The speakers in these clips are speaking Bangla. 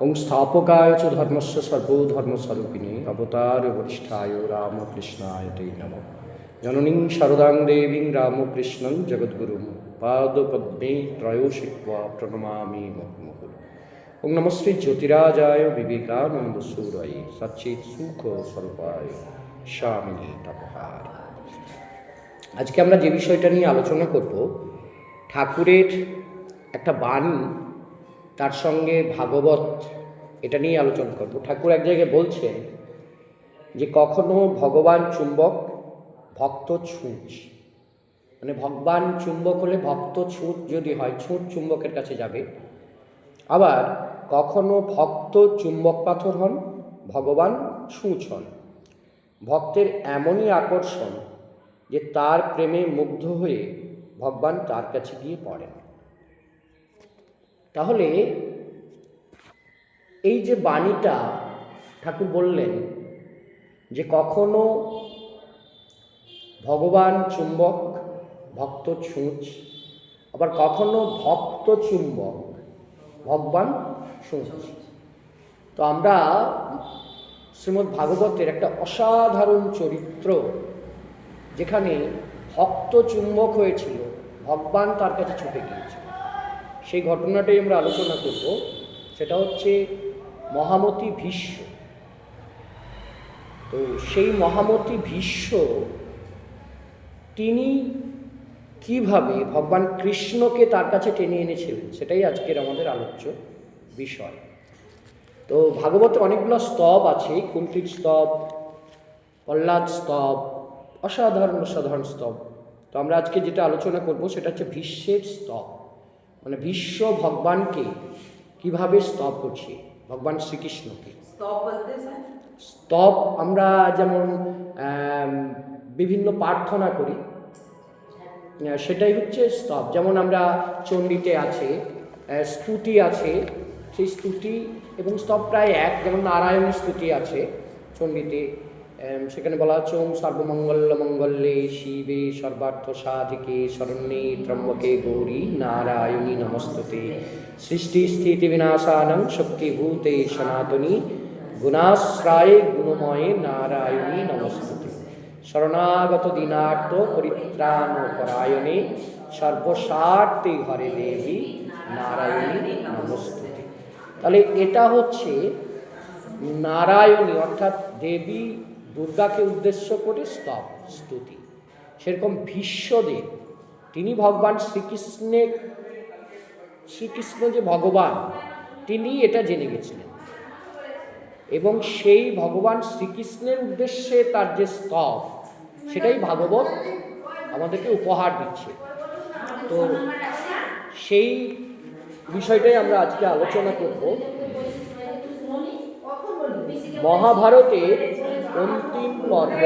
ওং স্থাপকায় চ ধর্মস্য সর্বধর্মস্বরূপিণে অবতার বরিষ্ঠায় রামকৃষ্ণায় তে নমঃ। জননীং শারদাং দেবীং রামকৃষ্ণং জগদ্গুরুং পাদপদ্মে ত্রয়োশিত্বা প্রণমামি মুহুর্মুহুঃ। ওং নমস্তে জ্যোতিরাজায় বিবেকানন্দ সুরায় সচ্চিৎ সুখ স্বরূপায় স্বামিনী তাপহার। আজকে আমরা যে বিষয়টা নিয়ে আলোচনা করব, ঠাকুরের একটা বাণী, তার সঙ্গে ভাগবত, এটা নিয়ে আলোচনা করব। ঠাকুর এক জায়গায় বলছেন যে কখনো ভগবান চুম্বক, ভক্ত ছুঁচ। মানে ভগবান চুম্বক হলে ভক্ত ছুঁচ যদি হয়, ছুঁচ চুম্বকের কাছে যাবে। আবার কখনো ভক্ত চুম্বক পাথর হন, ভগবান ছুঁচ হন। ভক্তের এমনই আকর্ষণ যে তার প্রেমে মুগ্ধ হয়ে ভগবান তার কাছে গিয়ে পড়েন। তাহলে এই যে বাণীটা ঠাকুর বললেন যে কখনো ভগবান চুম্বক, ভক্ত ছুঁচ, আবার কখনো ভক্ত চুম্বক, ভগবান ছুঁচ। তো আমরা শ্রীমদ্ ভাগবতের একটা অসাধারণ চরিত্র, যেখানে ভক্ত চুম্বক হয়েছিল, ভগবান তার কাছে ছুটে গিয়েছিল, সেই ঘটনাটাই আমরা আলোচনা করব। সেটা হচ্ছে মহামতি ভীষ্ম। তো সেই মহামতি ভীষ্ম তিনি কিভাবে ভগবান কৃষ্ণকে তার কাছে টেনে এনেছিলেন, সেটাই আজকের আমাদের আলোচ্য বিষয়। তো ভাগবতে অনেকগুলো স্তব আছে, কুন্তির স্তব, প্রহ্লাদ স্তব, অসাধারণ অসাধারণ স্তব। তো আমরা আজকে যেটা আলোচনা করব সেটা হচ্ছে ভীষ্মের স্তব। মানে ভীষ্ম ভগবানকে কিভাবে স্তব করছে, ভগবান শ্রীকৃষ্ণকে। স্তব আমরা যেমন বিভিন্ন প্রার্থনা করি, সেটাই হচ্ছে স্তব। যেমন আমরা চণ্ডীতে আছে স্তুতি আছে, সেই স্তুতি এবং স্তব প্রায় এক। যেমন নারায়ণী স্তুতি আছে চণ্ডীতে, সেখানে বলা হচ্ছে ওম সর্বমঙ্গল মঙ্গলে শিবে সর্বার্থ সাধিকে শরণ্যে ত্রম্বকে গৌরী নারায়ণী নমস্তুতে সৃষ্টি স্থিতি বিনাশানং শক্তিভূতে সনাতনী গুণাশ্রয়ে গুণময়ে নারায়ণী নমস্তুতে শরণাগত দীনার্থ পরিত্রাণ পরায়ণে সর্বস্বার্থে হরে দেবী নারায়ণী নমস্তুতে। তাহলে এটা হচ্ছে নারায়ণী, অর্থাৎ দেবী দুর্গাকে উদ্দেশ্য করে স্তব স্তুতি। সেরকম ভীষ্মদেব, তিনি ভগবান শ্রীকৃষ্ণ যে ভগবান, তিনি এটা জেনে গেছিলেন এবং সেই ভগবান শ্রীকৃষ্ণের উদ্দেশ্যে তার যে স্তব, সেটাই ভাগবত আমাদেরকে উপহার দিচ্ছে। তো সেই বিষয়টাই আমরা আজকে আলোচনা করব। মহাভারতের অন্তিম পর্ব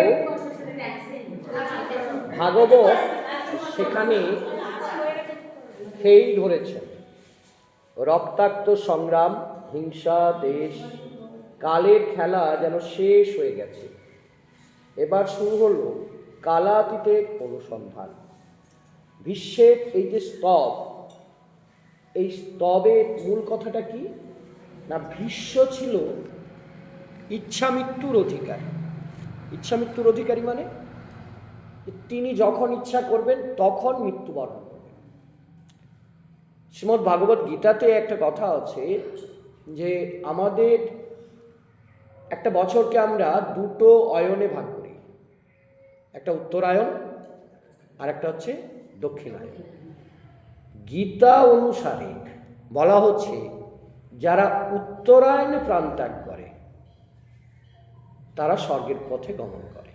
ভাগবত সেখানে সেই ধরেছেন রক্তাক্ত সংগ্রাম, হিংসা, দেশ, কালের খেলা যেন শেষ হয়ে গেছে। এবার শুরু হলো কালাতীতের অনুসন্ধান। ভীষ্মের এই যে স্তব, এই স্তবের মূল কথাটা কি না, ভীষ্ম ছিল ইচ্ছা মৃত্যুর অধিকারী। ইচ্ছা মৃত্যুর অধিকারী মানে তিনি যখন ইচ্ছা করবেন তখন মৃত্যুবরণ করবেন। শ্রীমদ্ ভাগবত গীতাতে একটা কথা আছে যে আমাদের একটা বছরকে আমরা দুটো অয়নে ভাগ করি, একটা উত্তরায়ণ আর একটা হচ্ছে দক্ষিণায়ন। গীতা অনুসারে বলা হচ্ছে যারা উত্তরায়ণে প্রাণ ত্যাগ করে তারা স্বর্গের পথে গমন করে।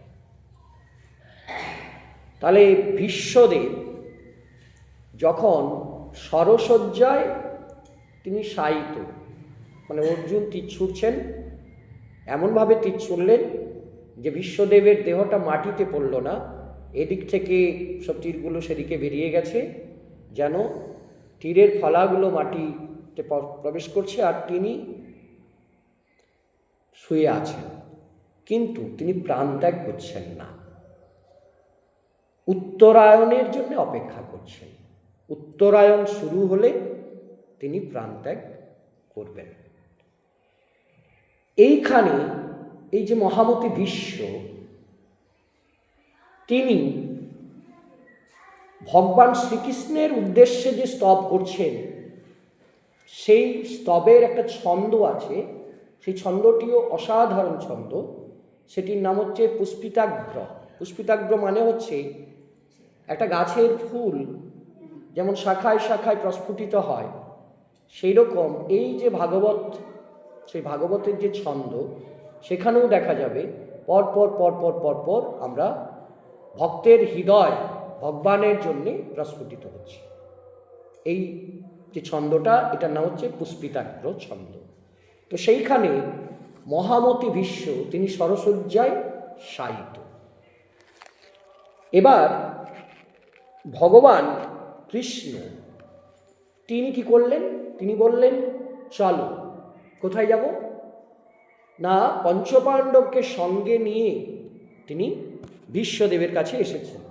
তাহলে ভীষ্মদেব যখন সরসজ্জায় তিনি শায়িত, মানে অর্জুন তীর ছুঁড়ছেন, এমনভাবে তীর ছুঁড়লেন যে ভীষ্মদেবের দেহটা মাটিতে পড়ল না, এদিক থেকে সব তীরগুলো সেদিকে বেরিয়ে গেছে, যেন তীরের ফলাগুলো মাটিতে প্রবেশ করছে আর তিনি শুয়ে আছেন, কিন্তু তিনি প্রাণত্যাগ করছেন না, উত্তরায়ণের জন্য অপেক্ষা করছেন। উত্তরায়ণ শুরু হলে তিনি প্রাণত্যাগ করবেন। এইখানে এই যে মহামতি ভীষ্ম, তিনি ভগবান শ্রীকৃষ্ণের উদ্দেশ্যে যে স্তব করছেন, সেই স্তবের একটা ছন্দ আছে। সেই ছন্দটিও অসাধারণ ছন্দ। সেটির নাম হচ্ছে পুষ্পিতাগ্র। পুষ্পিতাগ্র মানে হচ্ছে একটা গাছের ফুল যেমন শাখায় শাখায় প্রস্ফুটিত হয়, সেই রকম এই যে ভাগবত, সেই ভাগবতের যে ছন্দ, সেখানেও দেখা যাবে পরপর পরপর পরপর আমরা ভক্তের হৃদয় ভগবানের জন্যে প্রস্ফুটিত হচ্ছে। এই যে ছন্দটা, এটার নাম হচ্ছে পুষ্পিতাগ্র ছন্দ। তো সেইখানে মহামতি ভীষ্ম তিনি সরসজ্জায় শায়িত। এবার ভগবান কৃষ্ণ তিনি কি করলেন? তিনি বললেন, চলো। কোথায় যাব না, পঞ্চপাণ্ডবকে সঙ্গে নিয়ে তিনি ভীষ্মদেবের কাছে এসেছেন।